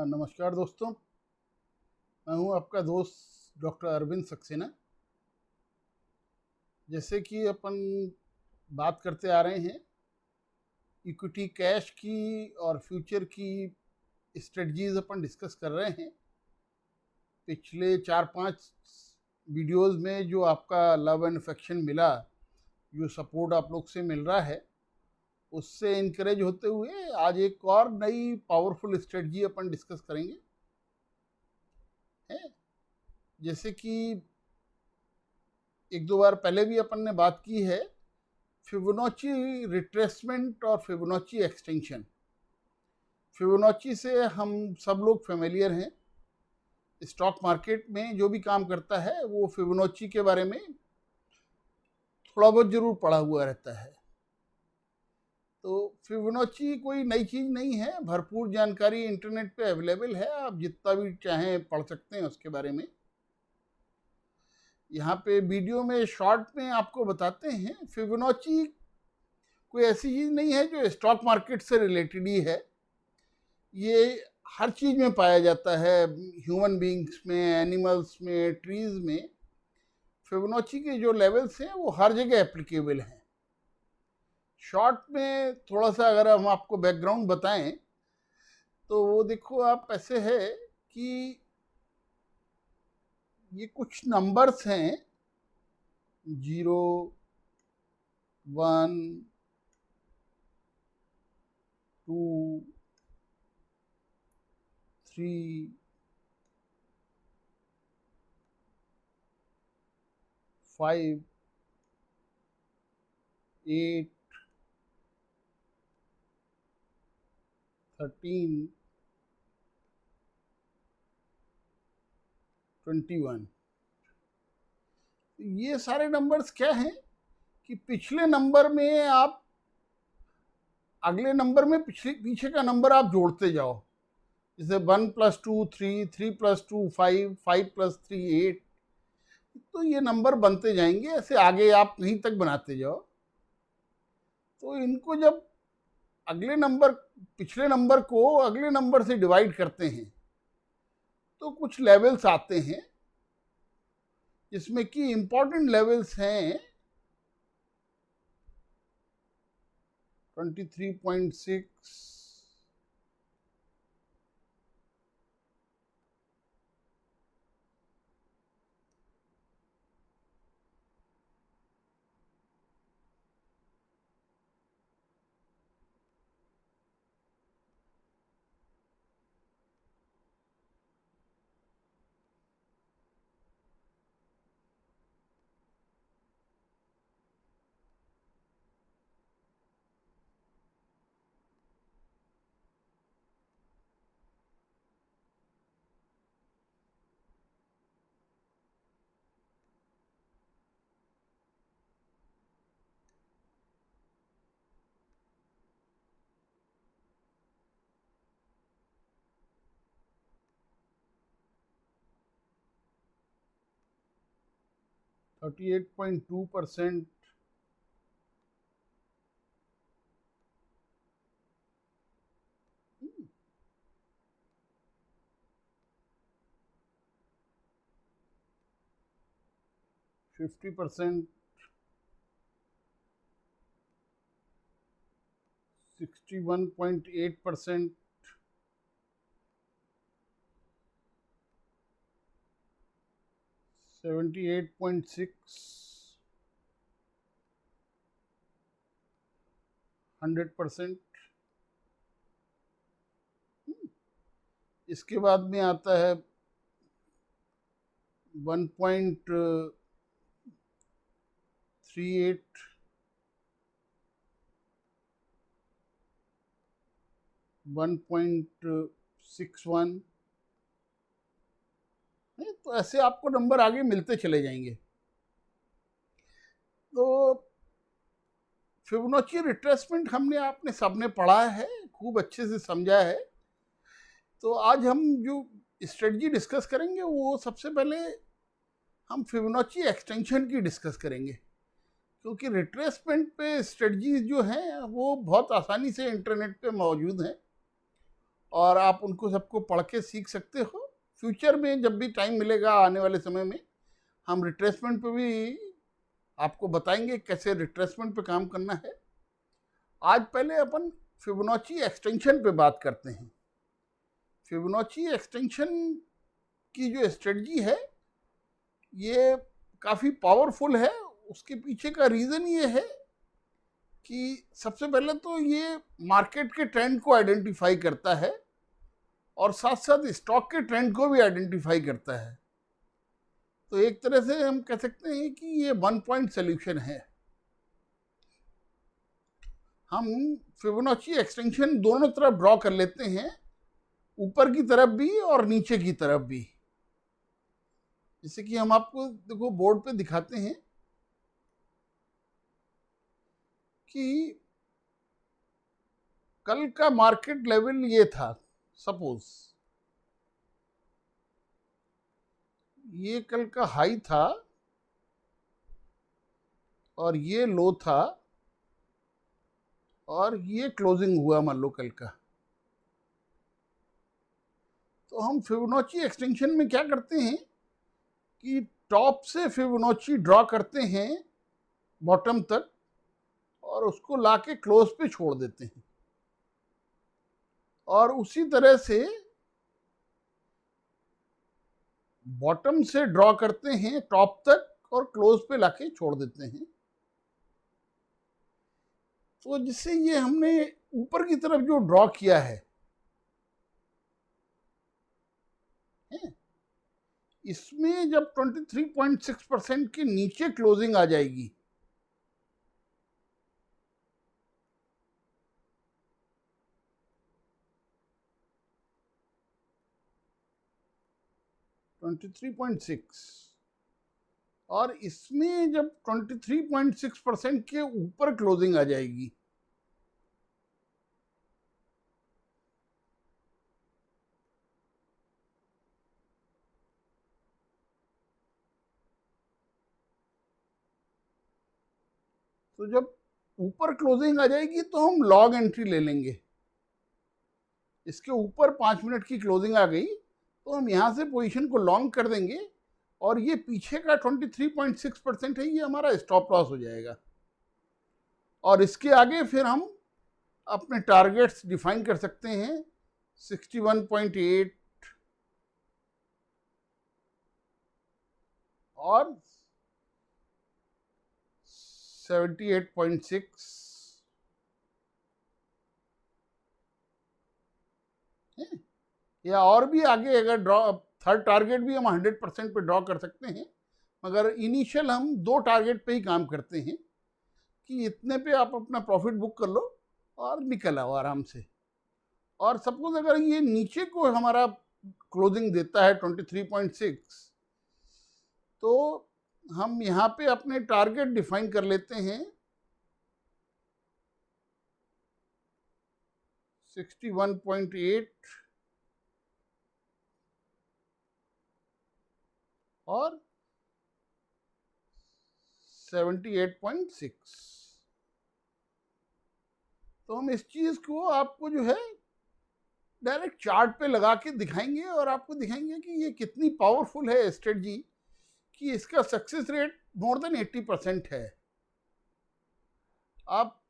नमस्कार दोस्तों। मैं हूं आपका दोस्त डॉक्टर अरविंद सक्सेना। जैसे कि अपन बात करते आ रहे हैं इक्विटी कैश की और फ्यूचर की स्ट्रेटजीज अपन डिस्कस कर रहे हैं। पिछले 4-5 वीडियोस में जो आपका लव एंड अफेक्शन मिला, जो सपोर्ट आप लोग से मिल रहा है, उससे इनकरेज होते हुए आज एक और नई पावरफुल स्ट्रेटजी अपन डिस्कस करेंगे। है जैसे कि एक दो बार पहले भी अपन ने बात की है, फिबोनाची रिट्रेसमेंट और फिबोनाची एक्सटेंशन। फिबोनाची से हम सब लोग फेमिलियर हैं। स्टॉक मार्केट में जो भी काम करता है वो फिबोनाची के बारे में थोड़ा बहुत जरूर पढ़ा हुआ रहता है। तो फिबोनाची कोई नई चीज़ नहीं है, भरपूर जानकारी इंटरनेट पे अवेलेबल है, आप जितना भी चाहें पढ़ सकते हैं उसके बारे में। यहाँ पे वीडियो में शॉर्ट में आपको बताते हैं, फिबोनाची कोई ऐसी चीज़ नहीं है जो स्टॉक मार्केट से रिलेटेड ही है। ये हर चीज़ में पाया जाता है, ह्यूमन बींग्स में, एनिमल्स में, ट्रीज में। फिबोनाची के जो लेवल्स हैं वो हर जगह एप्लीकेबल हैं। शॉर्ट में थोड़ा सा अगर हम आपको बैकग्राउंड बताएं तो वो देखो आप, ऐसे है कि ये कुछ नंबर्स हैं, 0, 1, 2, 3, 5, 8, 13, 21। ये सारे नंबर्स क्या हैं कि पिछले नंबर में आप अगले नंबर में पीछे का नंबर आप जोड़ते जाओ। जैसे 1 + 2 3, 3 + 2 5, 5 + 3 8, तो ये नंबर बनते जाएंगे, ऐसे आगे आप कहीं तक बनाते जाओ। तो इनको जब अगले नंबर पिछले नंबर को अगले नंबर से डिवाइड करते हैं तो कुछ लेवल्स आते हैं, जिसमें कि इंपॉर्टेंट लेवल्स हैं 23.6, 38.2%, 50%, 61.8%, 78.6, 100%। इसके बाद में आता है 1.38, 1.61। तो ऐसे आपको नंबर आगे मिलते चले जाएंगे। तो फिबोनाची रिट्रेसमेंट हमने आपने सबने पढ़ा है, खूब अच्छे से समझा है। तो आज हम जो स्ट्रेटजी डिस्कस करेंगे वो सबसे पहले हम फिबोनाची एक्सटेंशन की डिस्कस करेंगे, क्योंकि रिट्रेसमेंट पे स्ट्रेटजीज जो हैं वो बहुत आसानी से इंटरनेट पे मौजूद हैं और आप उनको सबको पढ़ के सीख सकते हो। फ्यूचर में जब भी टाइम मिलेगा आने वाले समय में हम रिट्रेसमेंट पे भी आपको बताएंगे कैसे रिट्रेसमेंट पे काम करना है। आज पहले अपन फिबोनाची एक्सटेंशन पे बात करते हैं। फिबोनाची एक्सटेंशन की जो स्ट्रेटजी है ये काफ़ी पावरफुल है। उसके पीछे का रीज़न ये है कि सबसे पहले तो ये मार्केट के ट्रेंड को आइडेंटिफाई करता है और साथ साथ स्टॉक के ट्रेंड को भी आइडेंटिफाई करता है। तो एक तरह से हम कह सकते हैं कि ये वन पॉइंट सोल्यूशन है। हम फिबोनाची एक्सटेंशन दोनों तरफ ड्रॉ कर लेते हैं, ऊपर की तरफ भी और नीचे की तरफ भी। जैसे कि हम आपको देखो बोर्ड पे दिखाते हैं कि कल का मार्केट लेवल ये था, सपोज ये कल का हाई था और ये लो था और ये क्लोजिंग हुआ मान लो कल का। तो हम फिबोनाची एक्सटेंशन में क्या करते हैं कि टॉप से फिबोनाची ड्रॉ करते हैं बॉटम तक और उसको लाके क्लोज पे छोड़ देते हैं, और उसी तरह से बॉटम से ड्रॉ करते हैं टॉप तक और क्लोज पे लाके छोड़ देते हैं। तो जिससे ये हमने ऊपर की तरफ जो ड्रॉ किया है इसमें जब 23.6% के नीचे क्लोजिंग आ जाएगी और इसमें जब 23.6% के ऊपर क्लोजिंग आ जाएगी तो जब ऊपर क्लोजिंग आ जाएगी तो हम लॉन्ग एंट्री ले लेंगे। इसके ऊपर 5 मिनट की क्लोजिंग आ गई तो हम यहाँ से पोजीशन को लॉन्ग कर देंगे और ये पीछे का 23.6% है, ये हमारा स्टॉप लॉस हो जाएगा। और इसके आगे फिर हम अपने टारगेट्स डिफाइन कर सकते हैं 61.8 और 78.6 या और भी आगे अगर ड्रॉ थर्ड टारगेट भी हम 100% पे ड्रॉ कर सकते हैं, मगर इनिशियल हम 2 टारगेट पे ही काम करते हैं कि इतने पे आप अपना प्रॉफिट बुक कर लो और निकल आओ आराम से। और सपोज अगर ये नीचे को हमारा क्लोजिंग देता है 23.6 तो हम यहाँ पे अपने टारगेट डिफाइन कर लेते हैं 61.8 और 78.6। तो हम इस चीज को आपको जो है डायरेक्ट चार्ट पे लगा के दिखाएंगे और आपको दिखाएंगे कि ये कितनी पावरफुल है स्ट्रेटजी, कि इसका सक्सेस रेट मोर देन 80% है। आप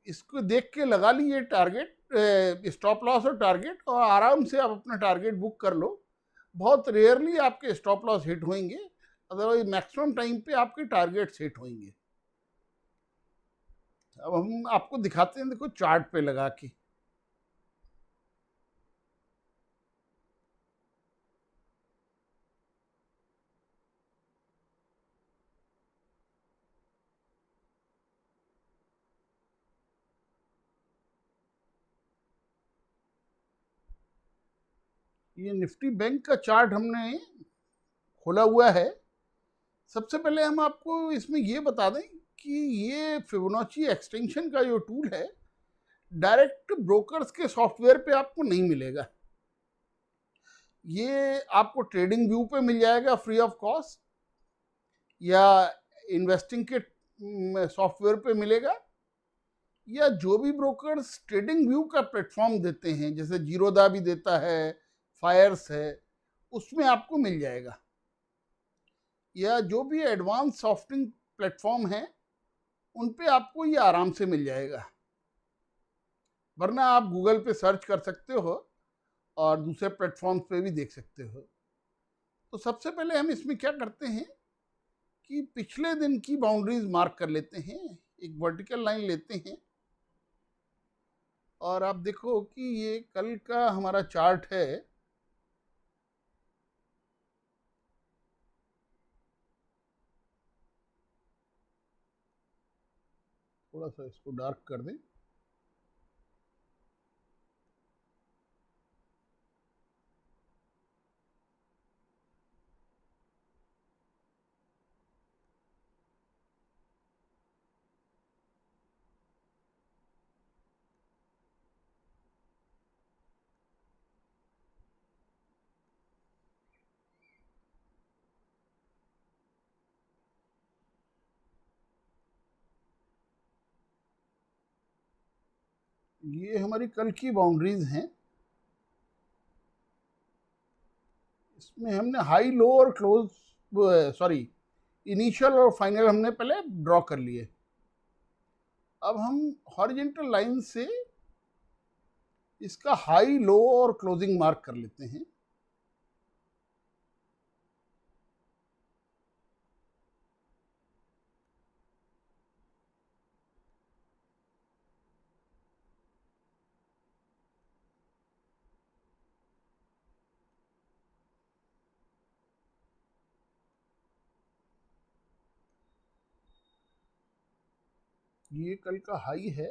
इसको देख के लगा लीजिए टारगेट, स्टॉप लॉस और टारगेट, और आराम से आप अपना टारगेट बुक कर लो। बहुत रेयरली आपके स्टॉप लॉस हिट होंगे, अदरवाइज मैक्सिमम टाइम पे आपके टारगेट्स हिट होंगे। अब हम आपको दिखाते हैं, देखो चार्ट पे लगा के। ये निफ्टी बैंक का चार्ट हमने खोला हुआ है। सबसे पहले हम आपको इसमें ये बता दें कि ये फिबोनाची एक्सटेंशन का जो टूल है डायरेक्ट ब्रोकर्स के सॉफ्टवेयर पे आपको नहीं मिलेगा। ये आपको ट्रेडिंग व्यू पे मिल जाएगा फ्री ऑफ कॉस्ट, या इन्वेस्टिंग के सॉफ्टवेयर पे मिलेगा, या जो भी ब्रोकर्स ट्रेडिंग व्यू का प्लेटफॉर्म देते हैं, जैसे जीरोदा भी देता है, फायर्स है, उसमें आपको मिल जाएगा। या जो भी एडवांस सॉफ्टिंग प्लेटफॉर्म है उन पे आपको ये आराम से मिल जाएगा, वरना आप गूगल पे सर्च कर सकते हो और दूसरे प्लेटफॉर्म्स पे भी देख सकते हो। तो सबसे पहले हम इसमें क्या करते हैं कि पिछले दिन की बाउंड्रीज मार्क कर लेते हैं, एक वर्टिकल लाइन लेते हैं और आप देखो कि ये कल का हमारा चार्ट है। थोड़ा सा इसको डार्क कर दें। ये हमारी कल की बाउंड्रीज हैं। इसमें हमने हाई, लो और क्लोज, सॉरी, इनिशियल और फाइनल हमने पहले ड्रॉ कर लिए। अब हम हॉरिजॉन्टल लाइन से इसका हाई, लो और क्लोजिंग मार्क कर लेते हैं। ये कल का हाई है,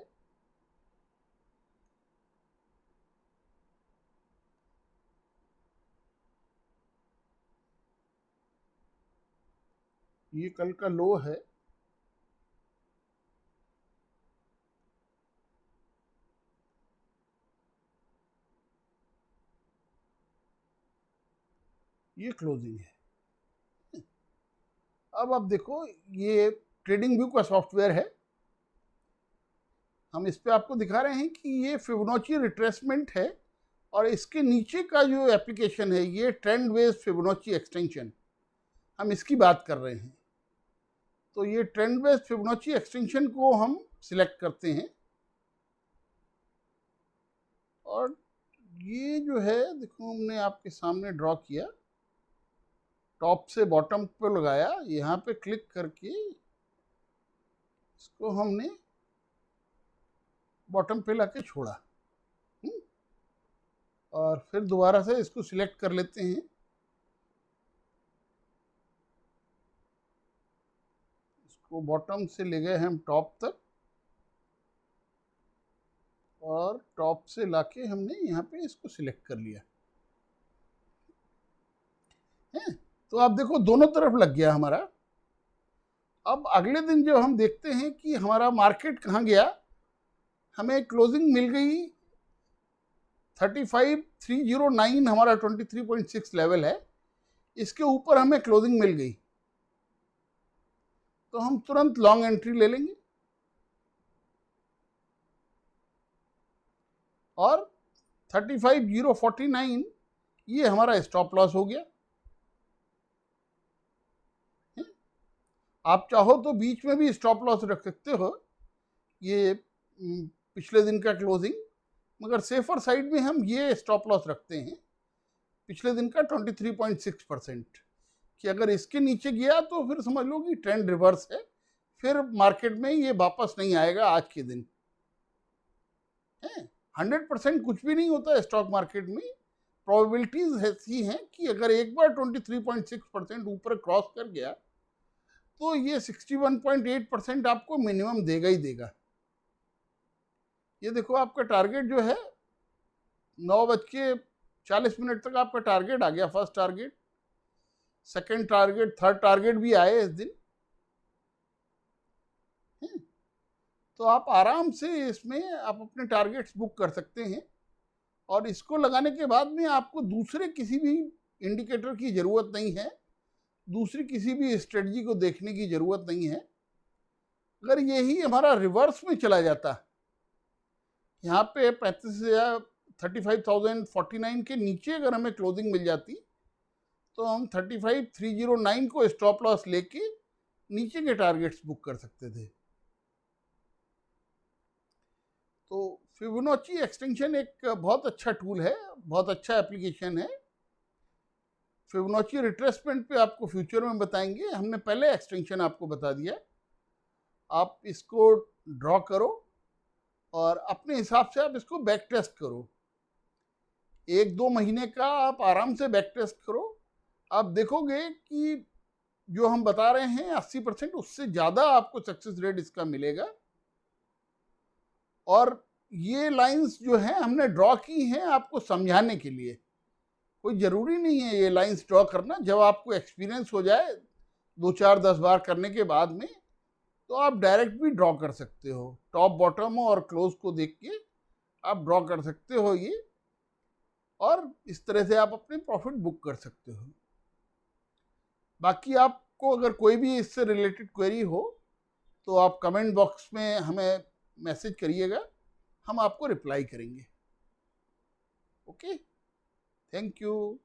ये कल का लो है, ये क्लोजिंग है। अब आप देखो, ये ट्रेडिंग व्यू का सॉफ्टवेयर है। हम इस पे आपको दिखा रहे हैं कि ये फिबोनाची रिट्रेसमेंट है और इसके नीचे का जो एप्लीकेशन है ये ट्रेंड बेस्ड फिबोनाची एक्सटेंशन, हम इसकी बात कर रहे हैं। तो ये ट्रेंड बेस्ड फिबोनाची एक्सटेंशन को हम सिलेक्ट करते हैं और ये जो है देखो हमने आपके सामने ड्रॉ किया, टॉप से बॉटम पे लगाया, यहाँ पे क्लिक करके इसको हमने बॉटम पे लाके छोड़ा और फिर दोबारा से इसको सिलेक्ट कर लेते हैं। इसको बॉटम से ले गए हम टॉप तक और टॉप से लाके हमने यहाँ पे इसको सिलेक्ट कर लिया है। तो आप देखो दोनों तरफ लग गया हमारा। अब अगले दिन जो हम देखते हैं कि हमारा मार्केट कहाँ गया, हमें क्लोजिंग मिल गई 35,309, हमारा 23.6 लेवल है, इसके ऊपर हमें क्लोजिंग मिल गई तो हम तुरंत लॉन्ग एंट्री ले लेंगे और 35,049 ये हमारा स्टॉप लॉस हो गया। आप चाहो तो बीच में भी स्टॉप लॉस रख सकते हो, ये पिछले दिन का क्लोजिंग, मगर सेफर साइड में हम ये स्टॉप लॉस रखते हैं पिछले दिन का 23.6%, कि अगर इसके नीचे गया तो फिर समझ लो कि ट्रेंड रिवर्स है, फिर मार्केट में ये वापस नहीं आएगा आज के दिन है। 100% कुछ भी नहीं होता है स्टॉक मार्केट में, प्रोबेबिलिटीज ऐसी हैं कि अगर एक बार 23.6% ऊपर क्रॉस कर गया तो ये 61.8% आपको मिनिमम देगा ही देगा। ये देखो आपका टारगेट जो है 9:40 तक आपका टारगेट आ गया, first target, second target, third target भी आए इस दिन। तो आप आराम से इसमें आप अपने टारगेट्स बुक कर सकते हैं और इसको लगाने के बाद में आपको दूसरे किसी भी इंडिकेटर की ज़रूरत नहीं है, दूसरी किसी भी स्ट्रेटजी को देखने की ज़रूरत नहीं है। अगर यही हमारा रिवर्स में चला जाता यहाँ पे 35,049 के नीचे अगर हमें क्लोजिंग मिल जाती तो हम 35,309 को स्टॉप लॉस लेके नीचे के टारगेट्स बुक कर सकते थे। तो फिबोनाची एक्सटेंशन एक बहुत अच्छा टूल है, बहुत अच्छा एप्लीकेशन है। फिबोनाची रिट्रेसमेंट पे आपको फ्यूचर में बताएंगे, हमने पहले एक्सटेंशन आपको बता दिया। आप इसको ड्रॉ करो और अपने हिसाब से आप इसको बैक टेस्ट करो। 1-2 महीने का आप आराम से बैक टेस्ट करो, आप देखोगे कि जो हम बता रहे हैं 80% उससे ज़्यादा आपको सक्सेस रेट इसका मिलेगा। और ये लाइंस जो हैं हमने ड्रॉ की हैं आपको समझाने के लिए, कोई ज़रूरी नहीं है ये लाइंस ड्रॉ करना। जब आपको एक्सपीरियंस हो जाए 2-4-10 बार करने के बाद में, तो आप डायरेक्ट भी ड्रॉ कर सकते हो। टॉप बॉटम और क्लोज को देख के आप ड्रॉ कर सकते हो ये, और इस तरह से आप अपने प्रॉफिट बुक कर सकते हो। बाकी आपको अगर कोई भी इससे रिलेटेड क्वेरी हो तो आप कमेंट बॉक्स में हमें मैसेज करिएगा, हम आपको रिप्लाई करेंगे। Okay, thank you.